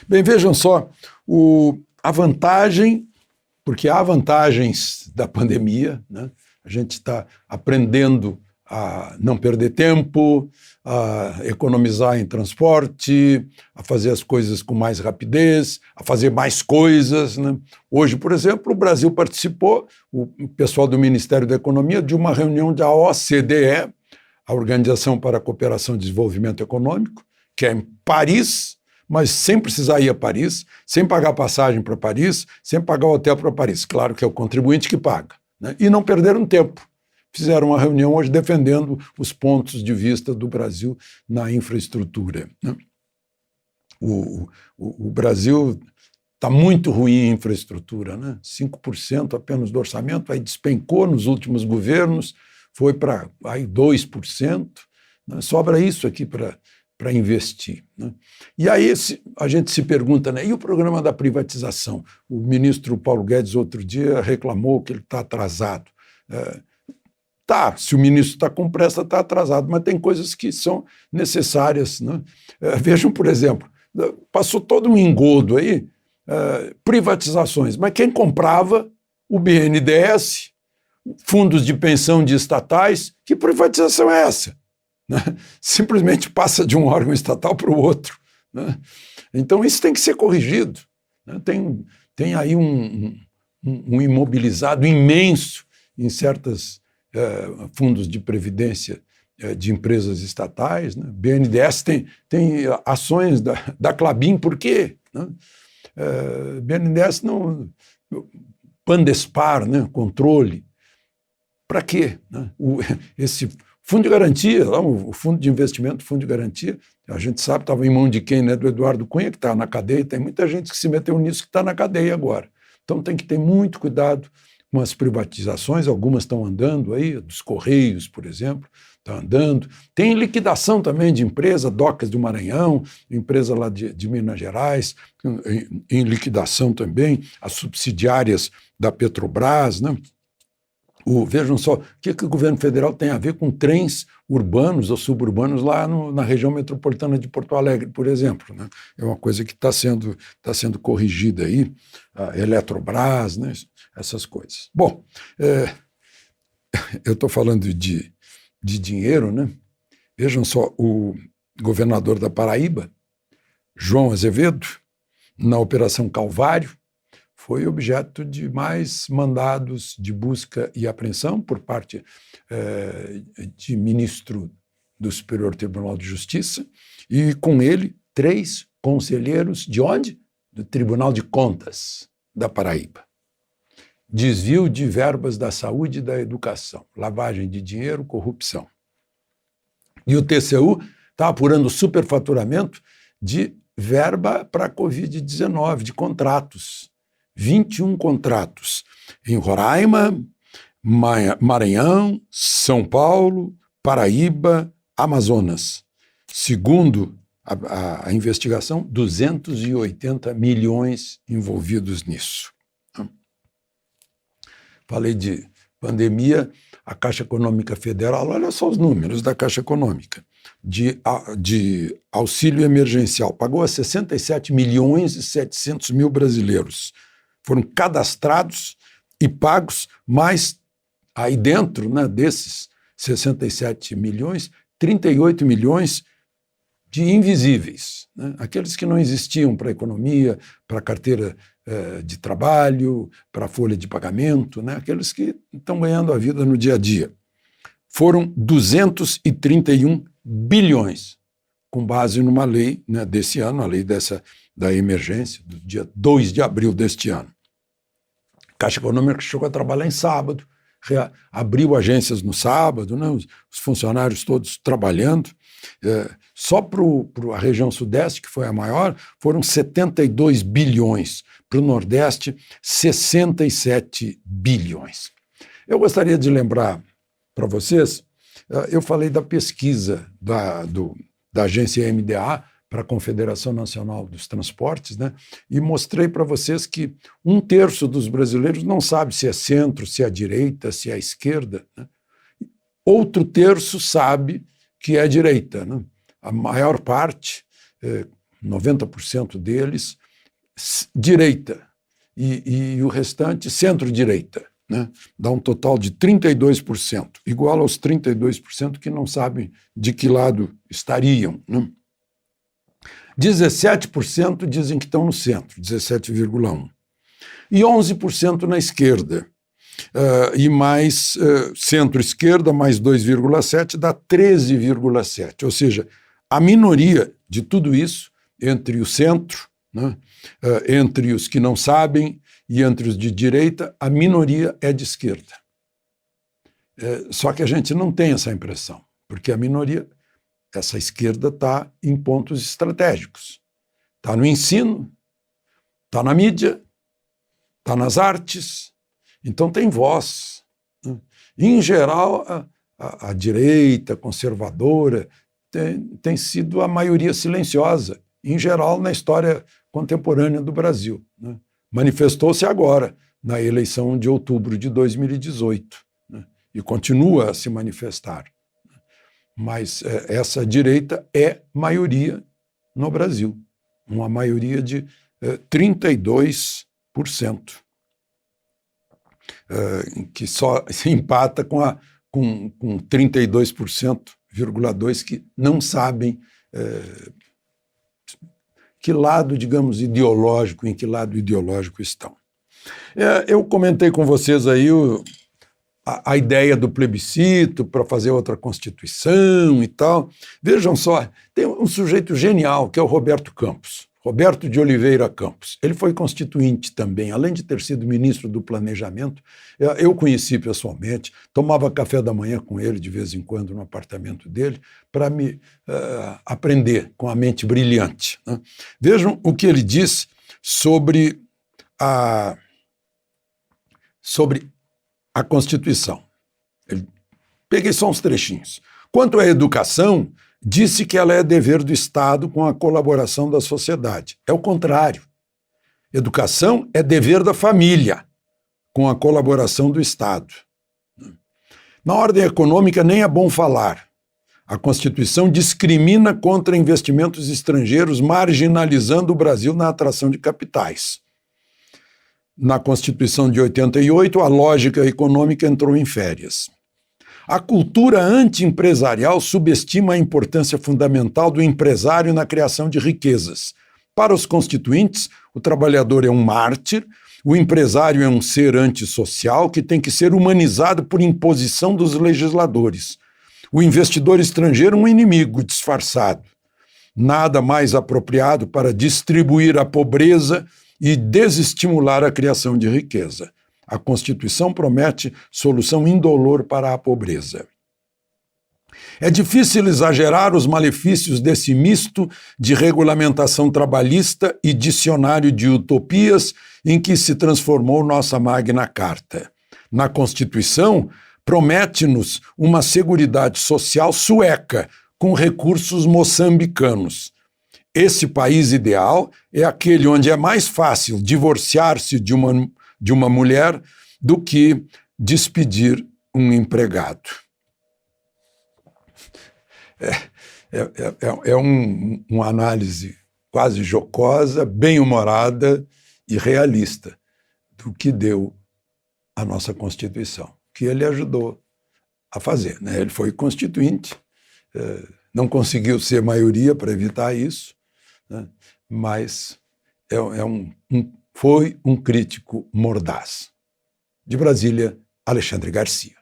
Bem, vejam só, a vantagem, porque há vantagens da pandemia, né? A gente está aprendendo a não perder tempo, a economizar em transporte, a fazer as coisas com mais rapidez, a fazer mais coisas, né? Hoje, por exemplo, o Brasil participou, o pessoal do Ministério da Economia, de uma reunião da OCDE, a Organização para a Cooperação e Desenvolvimento Econômico, que é em Paris, mas sem precisar ir a Paris, sem pagar passagem para Paris, sem pagar hotel para Paris. Claro que é o contribuinte que paga, né? E não perderam tempo. Fizeram uma reunião hoje defendendo os pontos de vista do Brasil na infraestrutura, né? O Brasil está muito ruim em infraestrutura, né? 5% apenas do orçamento, aí despencou nos últimos governos, foi para 2%, né? Sobra isso aqui para investir, né? E aí a gente se pergunta, né, e o programa da privatização? O ministro Paulo Guedes outro dia reclamou que ele está atrasado. Se o ministro está com pressa, está atrasado, mas tem coisas que são necessárias, né? Vejam, por exemplo, passou todo um engodo aí, privatizações, mas quem comprava? O BNDES, fundos de pensão de estatais. Que privatização é essa? Né? Simplesmente passa de um órgão estatal para o outro, né? Então isso tem que ser corrigido, né? Tem aí um imobilizado imenso em certos fundos de previdência de empresas estatais, né? BNDES tem ações da Klabin, por quê? Né? BNDES não... Pandespar, né? Controle. Para quê? Né? Esse fundo de garantia, o fundo de investimento, fundo de garantia, a gente sabe, estava em mão de quem, né? Do Eduardo Cunha, que está na cadeia, tem muita gente que se meteu nisso que está na cadeia agora. Então tem que ter muito cuidado com as privatizações, algumas estão andando aí, dos Correios, por exemplo, está andando. Tem liquidação também de empresa, Docas do Maranhão, empresa lá de Minas Gerais, em liquidação também, as subsidiárias da Petrobras, né? Vejam só, o que o governo federal tem a ver com trens urbanos ou suburbanos lá na região metropolitana de Porto Alegre, por exemplo, né? É uma coisa que está sendo corrigida aí, a Eletrobras, né? Essas coisas. Bom, eu estou falando de dinheiro, né? Vejam só, o governador da Paraíba, João Azevedo, na Operação Calvário, foi objeto de mais mandados de busca e apreensão por parte de ministro do Superior Tribunal de Justiça e, com ele, 3 conselheiros de onde? Do Tribunal de Contas da Paraíba. Desvio de verbas da saúde e da educação, lavagem de dinheiro, corrupção. E o TCU está apurando superfaturamento de verba para a Covid-19, de contratos. 21 contratos em Roraima, Maranhão, São Paulo, Paraíba, Amazonas. Segundo a investigação, 280 milhões envolvidos nisso. Falei de pandemia, a Caixa Econômica Federal, olha só os números da Caixa Econômica, de auxílio emergencial, pagou a 67 milhões e 700 mil brasileiros. Foram cadastrados e pagos, mas aí dentro, né, desses 67 milhões, 38 milhões de invisíveis, né? Aqueles que não existiam para a economia, para a carteira de trabalho, para a folha de pagamento, né? Aqueles que estão ganhando a vida no dia a dia. Foram 231 bilhões, com base numa lei, né, desse ano, a lei da emergência, do dia 2 de abril deste ano. A Caixa Econômica chegou a trabalhar em sábado, abriu agências no sábado, né, os funcionários todos trabalhando. Só para a região sudeste, que foi a maior, foram 72 bilhões. Para o Nordeste, 67 bilhões. Eu gostaria de lembrar para vocês, eu falei da pesquisa da agência MDA para a Confederação Nacional dos Transportes, né? E mostrei para vocês que 1/3 dos brasileiros não sabe se é centro, se é direita, se é esquerda, né? Outro terço sabe que é direita, né? A maior parte, 90% deles, direita, e o restante centro-direita, né? Dá um total de 32%, igual aos 32% que não sabem de que lado estariam, né? 17% dizem que estão no centro, 17,1%. E 11% na esquerda. E mais centro-esquerda, mais 2,7%, dá 13,7%. Ou seja, a minoria de tudo isso, entre o centro, né, entre os que não sabem e entre os de direita, a minoria é de esquerda. Só que a gente não tem essa impressão, porque a minoria, essa esquerda, está em pontos estratégicos. Está no ensino, está na mídia, está nas artes, então tem voz. Em geral, a direita conservadora tem sido a maioria silenciosa, em geral na história contemporânea do Brasil, né? Manifestou-se agora, na eleição de outubro de 2018, né? E continua a se manifestar. Mas essa direita é maioria no Brasil, uma maioria de 32%. Que só se empata com 32,2% que não sabem que lado, digamos, ideológico, em que lado ideológico estão. Eu comentei com vocês aí a ideia do plebiscito para fazer outra Constituição e tal. Vejam só, tem um sujeito genial que é o Roberto Campos. Roberto de Oliveira Campos. Ele foi constituinte também, além de ter sido ministro do Planejamento. Eu conheci pessoalmente, tomava café da manhã com ele de vez em quando no apartamento dele, para me aprender com a mente brilhante, né? Vejam o que ele diz sobre a Constituição. Peguei só uns trechinhos. Quanto à educação, disse que ela é dever do Estado com a colaboração da sociedade. É o contrário. Educação é dever da família, com a colaboração do Estado. Na ordem econômica, nem é bom falar. A Constituição discrimina contra investimentos estrangeiros, marginalizando o Brasil na atração de capitais. Na Constituição de 88, a lógica econômica entrou em férias. A cultura anti-empresarial subestima a importância fundamental do empresário na criação de riquezas. Para os constituintes, o trabalhador é um mártir, o empresário é um ser antissocial que tem que ser humanizado por imposição dos legisladores. O investidor estrangeiro, um inimigo disfarçado. Nada mais apropriado para distribuir a pobreza e desestimular a criação de riqueza. A Constituição promete solução indolor para a pobreza. É difícil exagerar os malefícios desse misto de regulamentação trabalhista e dicionário de utopias em que se transformou nossa Magna Carta. Na Constituição, promete-nos uma seguridade social sueca, com recursos moçambicanos. Esse país ideal é aquele onde é mais fácil divorciar-se de uma mulher do que despedir um empregado. É uma análise quase jocosa, bem-humorada e realista do que deu a nossa Constituição, que ele ajudou a fazer, né? Ele foi constituinte, não conseguiu ser maioria para evitar isso, né? Mas foi um crítico mordaz. De Brasília, Alexandre Garcia.